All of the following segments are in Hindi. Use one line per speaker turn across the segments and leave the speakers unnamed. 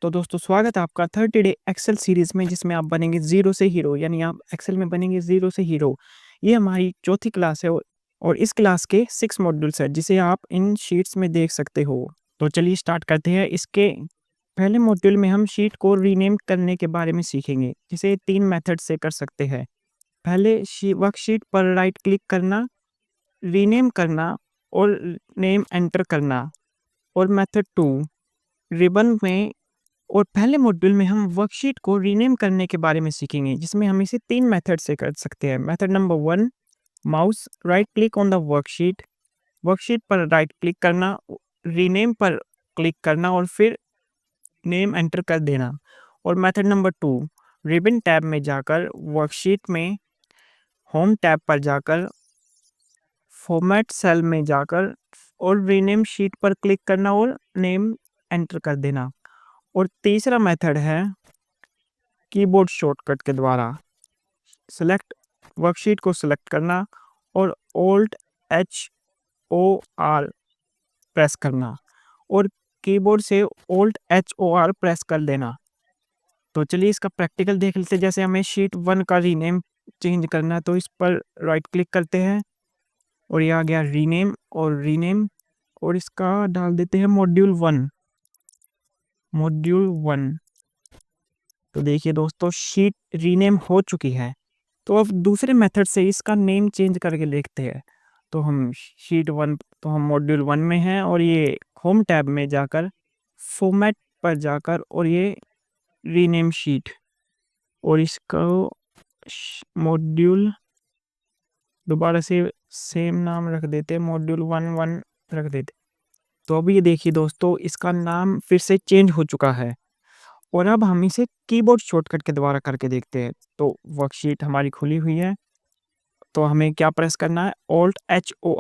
तो दोस्तों स्वागत है आपका 30 डे एक्सेल सीरीज़ में जिसमें आप बनेंगे ज़ीरो से हीरो यानी आप एक्सेल में बनेंगे ज़ीरो से हीरो। ये हमारी चौथी क्लास है और इस क्लास के 6 मॉड्यूल्स हैं जिसे आप इन शीट्स में देख सकते हो। तो चलिए स्टार्ट करते हैं। इसके पहले मॉड्यूल में हम शीट को रीनेम करने के बारे में सीखेंगे जिसे 3 मेथड से कर सकते हैं। पहले वर्कशीट पर राइट क्लिक करना, रीनेम करना और नेम एंटर करना। और मेथड 2 रिबन में और पहले मॉड्यूल में हम वर्कशीट को रीनेम करने के बारे में सीखेंगे जिसमें हम इसे 3 मेथड से कर सकते हैं। Method number 1 mouse right click on the worksheet, worksheet पर राइट क्लिक करना, रीनेम पर क्लिक करना और फिर नेम एंटर कर देना। और मेथड नंबर 2 रिबन टैब में जाकर वर्कशीट में होम टैब पर जाकर फॉर्मेट सेल में जाकर और रीनेम शीट पर क्लिक करना और नेम एंटर कर देना। और तीसरा मेथड है कीबोर्ड शॉर्टकट के द्वारा सेलेक्ट वर्कशीट को सेलेक्ट करना और Alt H O R press करना और कीबोर्ड से Alt H O R press कर देना। तो चलिए इसका प्रैक्टिकल देख लेते हैं। जैसे हमें शीट 1 का रीनेम चेंज करना है तो इस पर राइट क्लिक करते हैं और ये आ गया रीनेम और इसका डाल देते हैं मॉड्यूल 1। तो देखिए दोस्तों शीट रीनेम हो चुकी है। तो अब दूसरे मेथड से इसका नेम चेंज करके देखते हैं। तो हम मॉड्यूल 1 में हैं और ये होम टैब में जाकर फॉर्मेट पर जाकर और ये रीनेम शीट और इसको मॉड्यूल दोबारा से सेम नाम रख देते हैं, मॉड्यूल 1 रख देते। तो अभी ये देखिए दोस्तों इसका नाम फिर से चेंज हो चुका है और अब हम इसे कीबोर्ड शॉर्टकट के द्वारा करके देखते हैं। तो वर्कशीट हमारी खुली हुई है तो हमें क्या प्रेस करना है Alt H O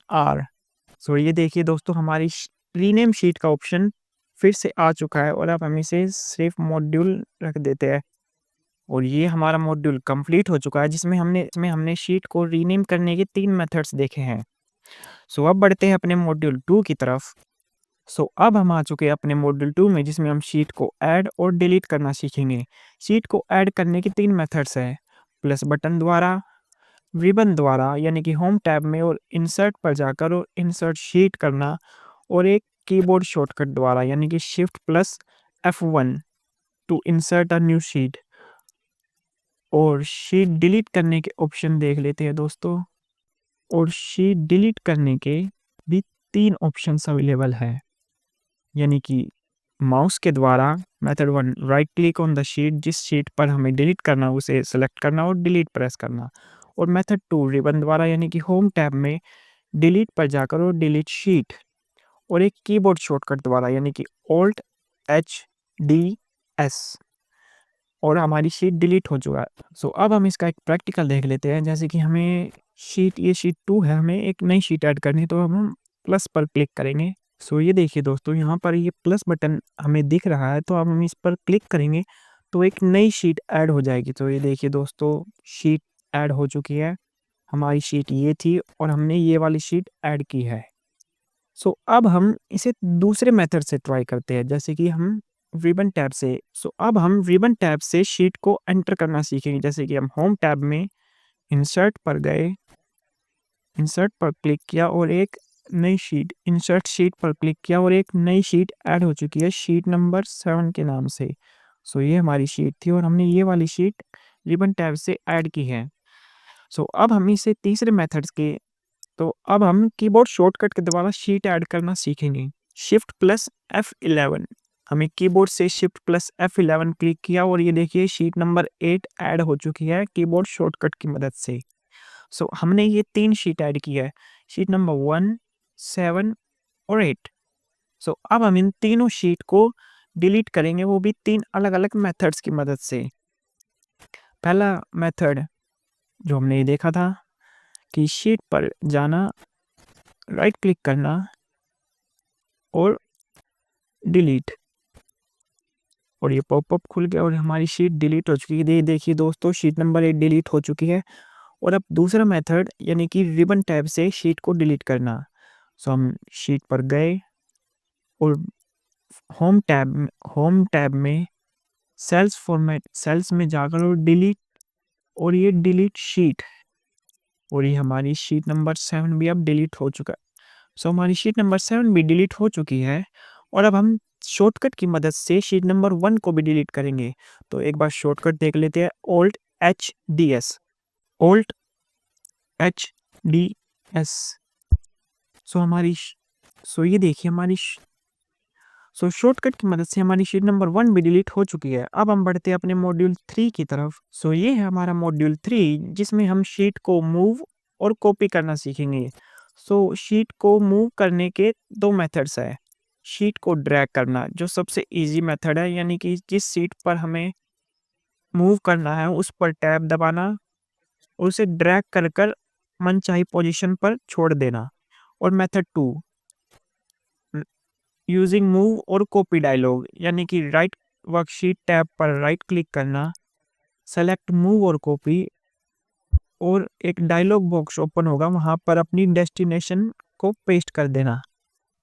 R। सो ये देखिए दोस्तों हमारी रीनेम शीट का ऑप्शन फिर से आ चुका है और अब हम इसे सिर्फ मॉड्यूल रख देते हैं और ये हमारा मॉड्यूल कंप्लीट हो चुका है जिसमें हमने शीट को रीनेम करने के 3 मेथड्स देखे हैं। सो अब बढ़ते हैं अपने मॉड्यूल 2 की तरफ। अब हम आ चुके हैं अपने मॉड्यूल 2 में जिसमें हम शीट को ऐड और डिलीट करना सीखेंगे। शीट को ऐड करने के 3 मेथड्स हैं, प्लस बटन द्वारा, रिबन द्वारा यानी कि होम टैब में और इंसर्ट पर जाकर और इंसर्ट शीट करना और एक कीबोर्ड शॉर्टकट द्वारा यानी कि shift plus F1 to insert a new sheet. और शीट डिलीट करने के ऑप्शन देख लेते हैं दोस्तों। और शीट डिलीट करने के भी 3 ऑप्शंस अवेलेबल है यानी कि माउस के द्वारा method 1 right click on the sheet, जिस शीट पर हमें डिलीट करना उसे सेलेक्ट करना और डिलीट प्रेस करना। और मेथड 2 रिबन द्वारा यानी कि होम टैब में डिलीट पर जाकर और डिलीट शीट और एक कीबोर्ड शॉर्टकट द्वारा यानी कि Alt H D S और हमारी शीट डिलीट हो चुका है। अब हम इसका एक प्रैक्टिकल देख लेते हैं। जैसे कि हमें ये शीट 2 है, हमें एक नई शीट ऐड करनी है तो हम प्लस पर क्लिक करेंगे। ये देखिए दोस्तों यहाँ पर ये प्लस बटन हमें दिख रहा है तो अब हम इस पर क्लिक करेंगे तो एक नई शीट ऐड हो जाएगी। तो ये देखिए दोस्तों शीट ऐड हो चुकी है। हमारी शीट ये थी और हमने ये वाली शीट ऐड की है। अब हम इसे दूसरे मेथड से ट्राई करते हैं जैसे कि हम रिबन टैब से। अब हम रिबन टैब से शीट को एंटर करना सीखेंगे। जैसे कि हम होम टैब में इंसर्ट पर गए, इंसर्ट पर क्लिक किया और एक नई शीट, इंसर्ट शीट पर क्लिक किया और एक नई शीट ऐड हो चुकी है शीट नंबर 7 के नाम से। ये हमारी शीट थी और हमने ये वाली शीट रिबन टैब से ऐड की है। अब हम इसे तीसरे मेथड्स के तो अब हम कीबोर्ड शॉर्टकट के द्वारा शीट ऐड करना सीखेंगे। शिफ्ट प्लस F11, हमें कीबोर्ड से शिफ्ट प्लस F11 क्लिक किया और ये देखिए शीट नंबर 8 ऐड हो चुकी है कीबोर्ड शॉर्टकट की मदद से। हमने ये 3 शीट ऐड की है, शीट नंबर 1, 7 और 8। अब हम इन तीनों शीट को डिलीट करेंगे, वो भी 3 अलग-अलग मेथड्स की मदद से। पहला मेथड जो हमने ये देखा था कि शीट पर जाना, राइट क्लिक करना और डिलीट और ये पॉपअप खुल गया और हमारी शीट डिलीट हो चुकी है। देखिए दोस्तों शीट नंबर 8 डिलीट हो चुकी है और अब दूसरा मेथड यानी कि रिबन टैब से शीट को डिलीट करना। सो हम शीट पर गए और होम टैब में सेल्स में जाकर और डिलीट, और ये डिलीट शीट, और ये हमारी शीट नंबर 7 भी अब डिलीट हो चुका है। सो हमारी शीट नंबर 7 भी डिलीट हो चुकी है और अब हम शॉर्टकट की मदद से शीट नंबर 1 को भी डिलीट करेंगे। तो एक बार शॉर्टकट देख लेते हैं, ऑल्ट एच डी एस। सो हमारी सो ये देखिए सो शॉर्टकट की मदद से हमारी शीट नंबर 1 भी डिलीट हो चुकी है। अब हम बढ़ते हैं अपने मॉड्यूल 3 की तरफ। सो ये है हमारा मॉड्यूल 3 जिसमें हम शीट को मूव और कॉपी करना सीखेंगे। सो शीट को मूव करने के दो मेथड्स है। शीट को ड्रैग करना जो सबसे इजी मेथड है, यानी कि जिस सीट पर हमें मूव करना है उस पर टैब दबाना और उसे ड्रैग कर कर मनचाही पोजीशन पर छोड़ देना। और मेथड 2 यूजिंग मूव और कॉपी डायलॉग, यानी कि राइट वर्कशीट टैब पर राइट क्लिक करना, सेलेक्ट मूव और कॉपी, और एक डायलॉग बॉक्स ओपन होगा, वहां पर अपनी डेस्टिनेशन को पेस्ट कर देना।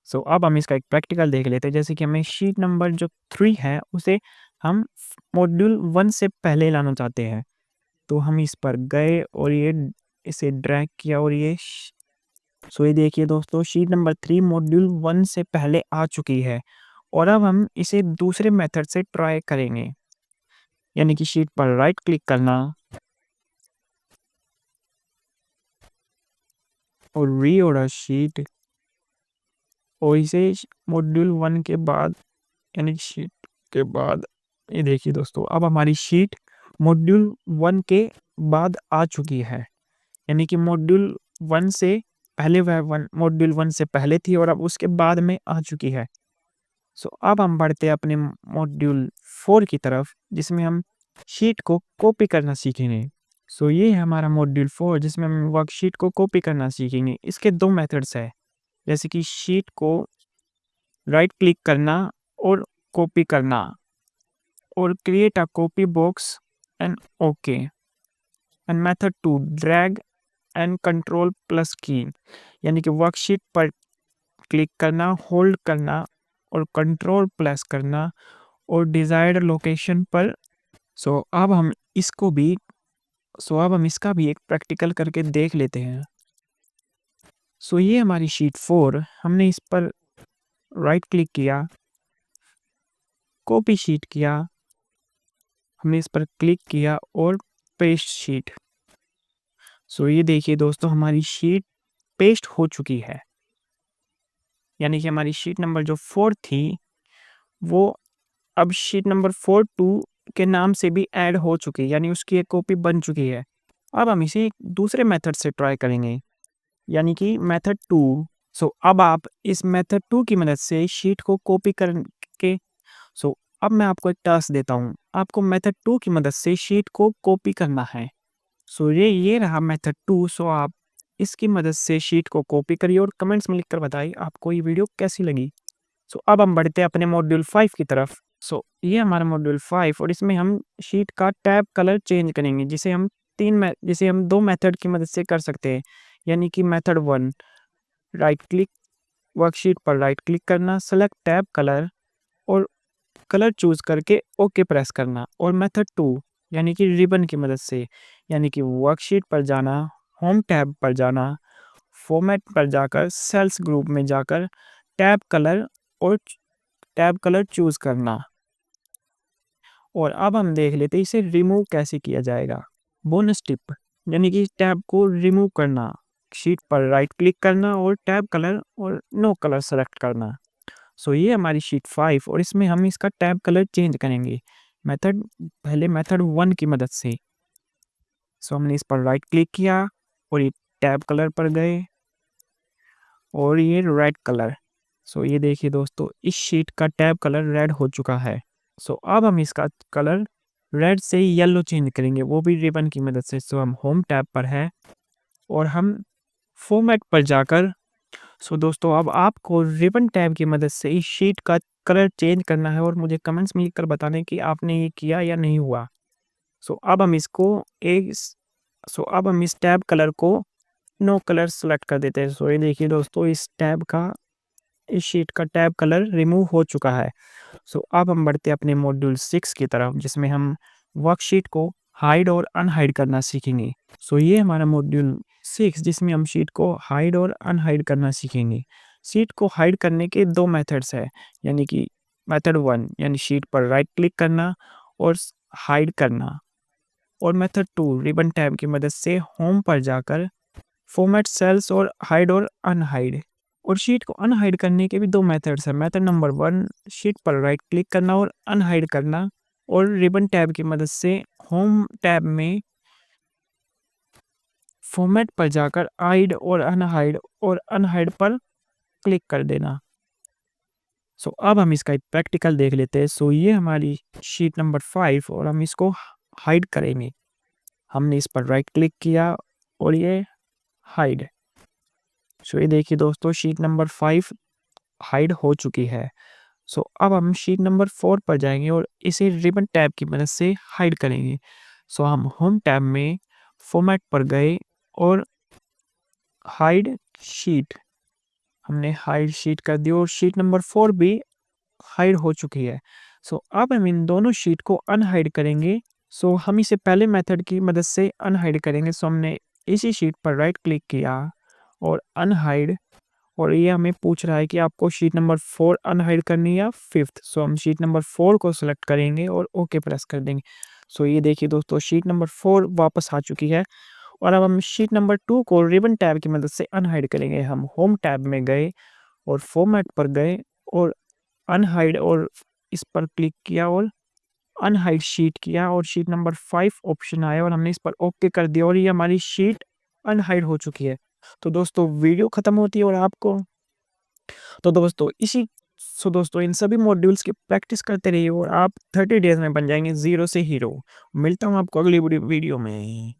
सो अब हम इसका एक प्रैक्टिकल देख लेते हैं। जैसे कि हमें शीट नंबर जो 3 है उसे हम मॉड्यूल 1 से पहले लाना चाहते हैं। तो हम इस पर गए और ये इसे ड्रैग किया और सो ये देखिए दोस्तों, शीट नंबर 3 मॉड्यूल 1 से पहले आ चुकी है और अब हम इसे दूसरे मेथड से ट्राई करेंगे, यानी कि शीट पर राइट क्लिक करना और रीऑर्डर शीट, और इसे मॉड्यूल 1 के बाद, यानी कि शीट के बाद, ये देखिए दोस्तों अब हमारी शीट मॉड्यूल 1 के बाद आ चुकी है, यानी कि मॉड्यूल 1 से पहले वह मॉड्यूल 1 से पहले थी और अब उसके बाद में आ चुकी है। सो अब हम बढ़ते हैं अपने मॉड्यूल 4 की तरफ जिसमें हम शीट को कॉपी करना सीखेंगे। सो ये है हमारा मॉड्यूल 4 जिसमें हम वर्कशीट को कॉपी करना सीखेंगे। इसके दो मेथड्स है, जैसे कि शीट को राइट क्लिक करना और कॉपी करना, और create a copy box and okay, and method 2 drag and control plus की, यानी कि वर्कशीट पर क्लिक करना, होल्ड करना और कंट्रोल प्लस करना और डिजायर्ड लोकेशन पर। सो अब हम इसको भी सो अब हम इसका भी एक प्रैक्टिकल करके देख लेते हैं। सो ये हमारी शीट 4, हमने इस पर राइट क्लिक किया, कॉपी शीट किया, हमने इस पर क्लिक किया और पेस्ट शीट। सो ये देखिए दोस्तों, हमारी शीट पेस्ट हो चुकी है, यानी कि हमारी शीट नंबर जो 4 थी वो अब शीट नंबर 4 2 के नाम से भी ऐड हो चुकी है, यानी उसकी एक कॉपी बन चुकी है। अब हम इसे एक दूसरे मेथड से ट्राई करेंगे, यानी कि मेथड 2। सो अब आप इस मेथड 2 की मदद से शीट को कॉपी करके सो अब मैं आपको एक टास्क देता हूँ, आपको मेथड 2 की मदद से शीट को कॉपी करना है। सो ये रहा मेथड 2। सो आप इसकी मदद से शीट को कॉपी करिए और कमेंट्स में लिखकर बताइए आपको ये वीडियो कैसी लगी। सो अब हम बढ़ते हैं अपने मॉड्यूल 5 की तरफ। सो ये हमारा मॉड्यूल 5 और इसमें हम शीट का टैब कलर चेंज करेंगे, जिसे हम दो मेथड की मदद से कर सकते हैं, यानी कि मेथड 1 राइट क्लिक, वर्कशीट पर राइट क्लिक करना, सेलेक्ट टैब कलर और कलर चूज करके ओके प्रेस करना, और मेथड 2 यानी कि रिबन की मदद से, यानी कि वर्कशीट पर जाना, होम टैब पर जाना, फॉर्मेट पर जाकर सेल्स ग्रुप में जाकर टैब कलर और टैब कलर चूज करना। और अब हम देख लेते हैं इसे रिमूव कैसे किया जाएगा। बोनस टिप, यानी कि टैब को रिमूव करना, शीट पर राइट क्लिक करना और टैब कलर और नो कलर सेलेक्ट करना। सो ये हमारी शीट 5 और इसमें हम इसका टैब कलर चेंज करेंगे पहले मेथड 1 की मदद से। सो हमने इस पर राइट क्लिक किया और ये टैब कलर पर गए और ये रेड कलर। सो ये देखिए दोस्तों, इस शीट का टैब कलर रेड हो चुका है। सो अब हम इसका कलर रेड से येलो चेंज करेंगे, वो भी रिबन की मदद से। सो हम होम टैब पर है और हम फॉर्मेट पर जाकर सो दोस्तों अब आपको रिबन टैब की मदद से इस शीट का कलर चेंज करना है और मुझे कमेंट्स में लिखकर बताना है कि आपने ये किया या नहीं हुआ। सो अब हम इसको एक सो अब हम इस टैब कलर को नो कलर सेलेक्ट कर देते हैं। सो ये देखिए दोस्तों, इस शीट का टैब कलर रिमूव हो चुका है। सो अब हम बढ़ते हैं अपने मॉड्यूल 6 की तरफ, जिसमें हम वर्कशीट को हाइड और अनहाइड करना सीखेंगे। सो ये हमारा मॉड्यूल 6, जिसमें हम शीट को हाइड और अनहाइड करना सीखेंगे। शीट को हाइड करने के 2 मेथड्स हैं, यानी कि मेथड 1 यानी शीट पर राइट क्लिक करना और हाइड करना, और मेथड 2 रिबन टैब की मदद से होम पर जाकर फॉर्मेट सेल्स और हाइड और अनहाइड। और शीट को अनहाइड करने के भी 2 मेथड्स हैं। मेथड नंबर 1 शीट पर राइट क्लिक करना और अनहाइड करना, और रिबन टैब की मदद से होम टैब में फॉर्मेट पर जाकर हाइड और अनहाइड पर क्लिक कर देना। सो अब हम इसका एक प्रैक्टिकल देख लेते हैं। सो ये हमारी शीट नंबर 5 और हम इसको हाइड करेंगे। हमने इस पर राइट क्लिक किया और ये हाइड। सो ये देखिए दोस्तों, शीट नंबर 5 हाइड हो चुकी है। सो अब हम शीट नंबर 4 पर जाएंगे और इसे रिबन टैब की मदद से हाइड करेंगे। सो हम होम टैब में फॉर्मेट पर गए और हाइड शीट, हमने हाइड शीट कर दी और शीट नंबर 4 भी हाइड हो चुकी है। सो अब हम इन दोनों शीट को अनहाइड करेंगे। सो हम इसे पहले मेथड की मदद से अनहाइड करेंगे। सो हमने इसी शीट पर राइट क्लिक किया और अनहाइड, और ये हमें पूछ रहा है कि आपको शीट नंबर 4 अनहाइड करनी है या 5th। सो हम शीट नंबर 4 को सिलेक्ट करेंगे और ओके प्रेस कर देंगे। सो ये देखिए दोस्तों, शीट नंबर 4 वापस आ चुकी है। और अब हम शीट नंबर 2 को रिबन टैब की मदद से अनहाइड करेंगे। हम होम टैब में गए और फॉर्मेट पर गए और अनहाइड और इस पर क्लिक किया और अनहाइड शीट किया और शीट नंबर 5 ऑप्शन आया और हमने इस पर ओके कर दिया और ये हमारी शीट अनहाइड हो चुकी है। तो दोस्तों वीडियो खत्म होती है और आपको तो दोस्तों इसी सो दोस्तों इन सभी मॉड्यूल्स की प्रैक्टिस करते रहिए और आप 30 डेज में बन जाएंगे ज़ीरो से हीरो। मिलता हूँ आपको अगली वीडियो में।